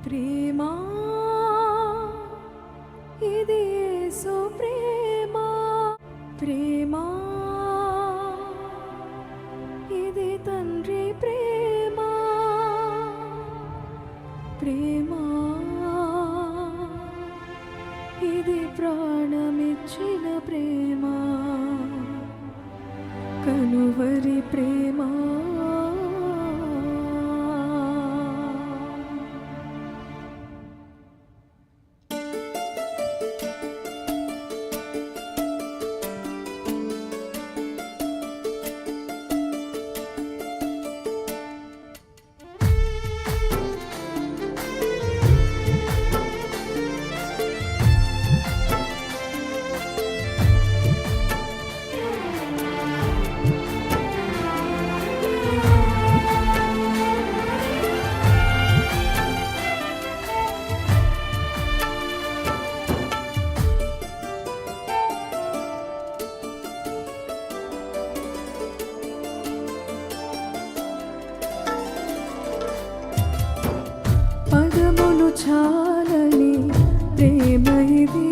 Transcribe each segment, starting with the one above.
ప్రేమా ఇది యేసు ప్రేమా, ప్రేమా ఇది తండ్రి ప్రేమా, ప్రేమా ఇది ప్రాణమిచ్చిన ప్రేమా, కనువరి ప్రేమా. పదములు చాలని ప్రేమ ఇది,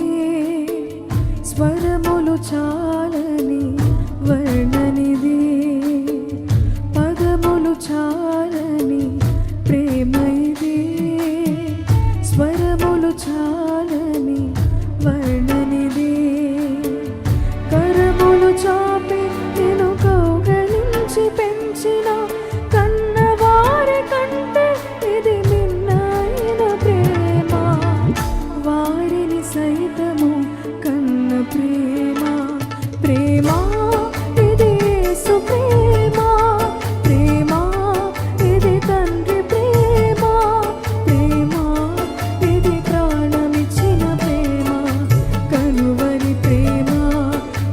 స్వరములు చాలని వర్ణనిది. పదములు చాలని ప్రేమ ఇది, స్వరములు చాలని వర్ణనిది. కరములు చాపి నేను కౌగలించి పెంచిన కన్నవారి కంటే ఇది మిన్నైన ప్రేమ, వారిని సైతము కన్న ప్రేమ. ప్రేమ ఇది యేసు ప్రేమ, ప్రేమ ఇది తండ్రి ప్రేమ, ప్రేమ ఇది ప్రాణమిచ్చిన ప్రేమ, కనువరి ప్రేమ.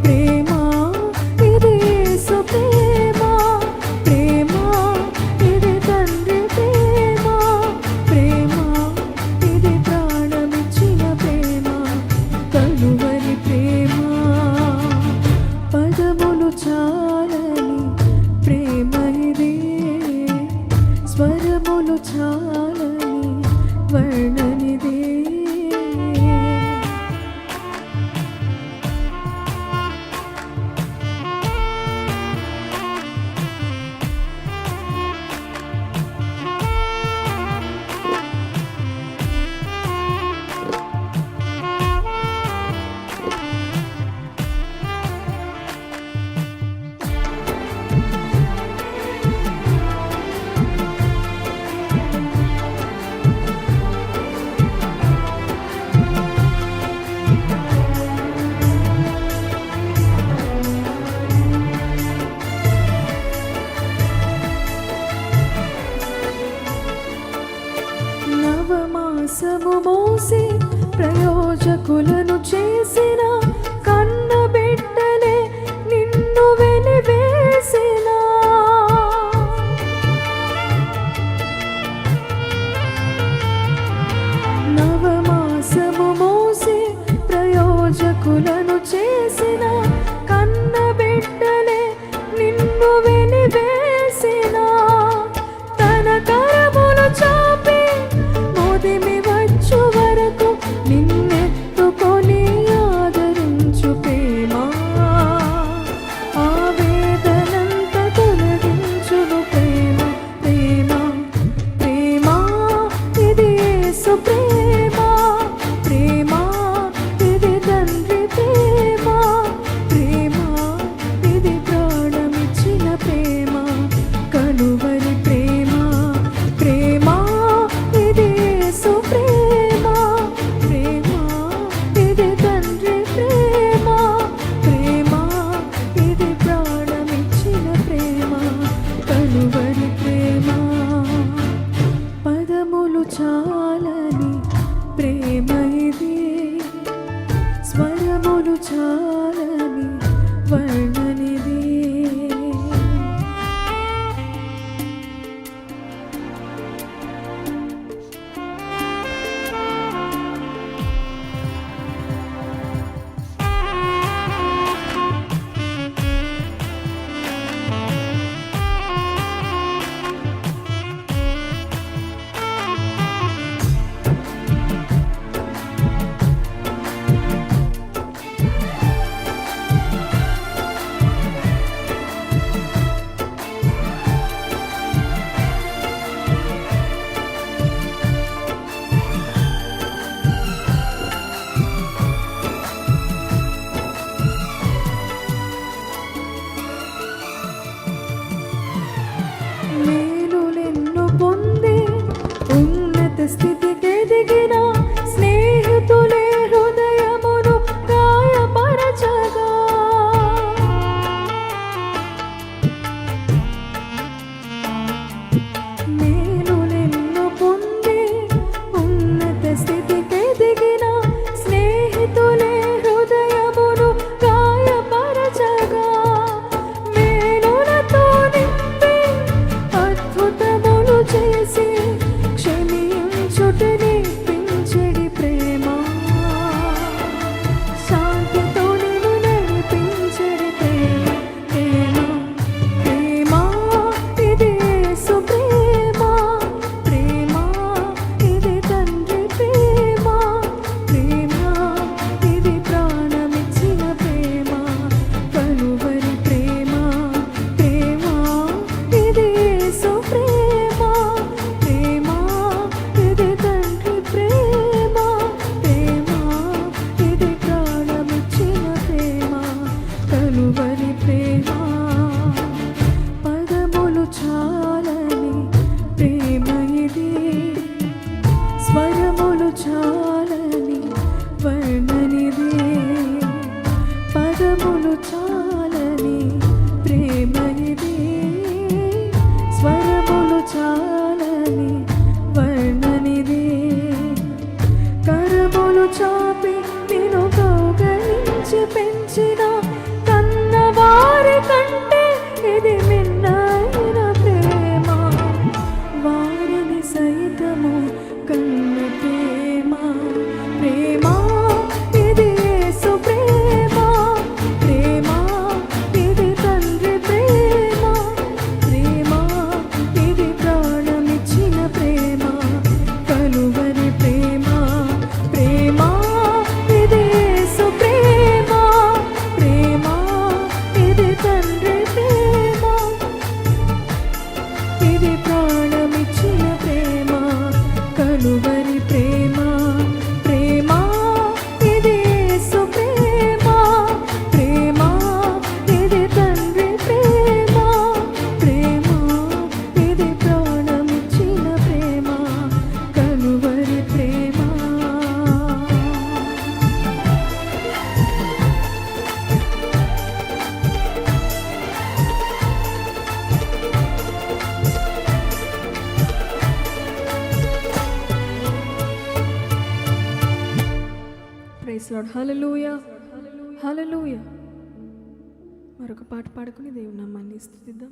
ప్రేమ ఇది యేసు ప్రేమ, ప్రేమ ఇది తండ్రి ప్రేమ, ప్రేమ ఇది ప్రాణమిచ్చిన ప్రేమ, కనువరి ప్రేమ. పదములు చాలని ప్రేమ ఇది, స్వరములు చాలని వర్ణనిది. నవమాసము మోసి ప్రయోజకులను చేసిన కన్న బిడ్డలే నిన్ను వెలివేసిన. నవమాసము మోసి ప్రయోజకులను చేసిన కన్న బిడ్డలే నిన్ను వెలివేసిన. తన కరములు చాపి మోదిమి వచ్చు వరకు నిన్నెత్తుకొని ఆదరించు ప్రేమ, ఆవేదనంత తొలగించును ప్రేమ. ప్రేమ ప్రేమ ఇది యేసు ప్రేమ, ప్రేమ ఇది తండ్రి ప్రేమ, ప్రేమ ఇది ప్రాణమిచ్చిన ప్రేమ, కనువరి ప్రేమ. ప్రేమ ఇది యేసు ప్రేమ, ప్రేమ ఇది తండ్రి ప్రేమ, ప్రేమ ఇది ప్రాణమిచ్చిన ప్రేమ, కనువరి ప్రేమ. పదములు చాలని ప్రేమ ఇది, స్వరములు చాలని వర్ణనిది. స్థితికి ఎదిగిన స్నేహితులే హృదయమును గాయపరచగా, నేను నిన్ను పొంది ఉన్నత స్థితికి ఎదిగిన స్నేహితులే హృదయమును గాయపరచగా, మేలులతో నింపి అద్భుతములు చేసి క్షమించుటని పెంచెడి ప్రేమ, శాంతితో నిన్ను నడిపించెడి ప్రేమ. ప్రేమ ప్రేమ ఇది యేసు ప్రేమ, ప్రేమ ఇది తండ్రి ప్రేమ, ప్రేమ ఇది ప్రాణమిచ్చిన ప్రేమ, కలువరి ప్రేమ. ప్రేమ ఇది యేసు ప్రేమ, ప్రేమ ఇది తండ్రి ప్రేమ, ప్రేమ ఇది ప్రాణమిచ్చిన ప్రేమ, కలువరి ప్రేమ. పదములు చాలని ప్రేమ ఇది, స్వరములు చాలని వర్ణనిది, పదములు చాలని ప్రేమ ఇది, స్వరములు చాలని వర్ణనిది. కరములు చాపి నిన్ను కౌగలించి పెంచిన కన్నవారి కంటే ఇది మిన్నైన ప్రేమ, వారిని సైతము కన్న ప్రేమ. ప్రేమ ఇది యేసు ప్రేమ, ప్రేమ ఇది తండ్రి ప్రేమ, ప్రేమ ఇది ప్రాణమిచ్చిన ప్రేమ, కలువరి ప్రేమ. ప్రేమ ఇది యేసు ప్రేమ, ప్రేమ ఇది తండ్రి ప్రేమ, ఇది ప్రాణమిచ్చిన ప్రేమ, కలువరి ప్రేమ. ప్రేమ ఇది యేసు ప్రేమ, ప్రేమ ఇది తండ్రి ప్రేమ, ప్రేమ ఇది ప్రాణమిచ్చిన ప్రేమ, కలువరి ప్రేమ. Praise Lord. Hallelujah, hallelujah. మరొక పాట పాడుకుని దేవుని నామాన్ని స్తుతిద్దాం.